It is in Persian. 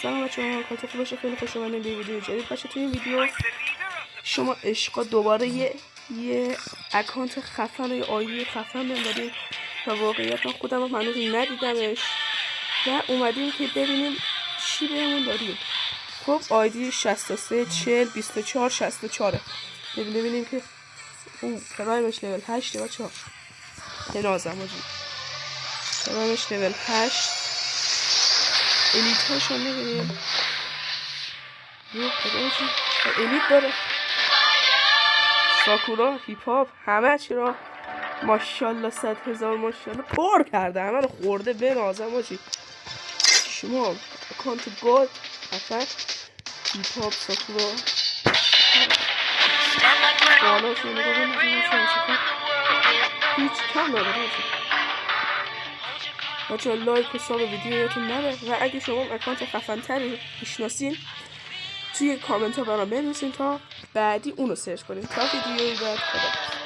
سلام بچه‌ها، حالتون خوب باشه. خیلی خوش اومدین به ویدیو جدید. باشه تو این ویدیو شما عشقا دوباره یه اکانت خفن و یه آیدی خفن داریم و واقعیت من خودم هم هنوز ندیدمش و اومدیم که ببینیم چی بهمون داریم. خب آیدی 63 40 24 64 ببینیم که پرایمش لول 8 بچه‌ها. نازم آجی پرایمش لول 8 الیت هاشو میبینیم. الیت داره، ساکورا، هیپ هاپ، همه چی را ماشاءالله 100,000 ماشاءالله پر کرده، همه رو خورده. به نازم آجی شما اکانت گاد اصلا هیپ هاپ، ساکورا بالاش رو نگاه کنید، هیچ کم نداره آجی. بچه لایک و ساب ویدیو یادتون نره و اگه شما اکانت خفن تری میشناسین توی کامنت ها برام بنویسین تا بعدی اونو سرچ کنیم. تا ویدیوی بعد خدا.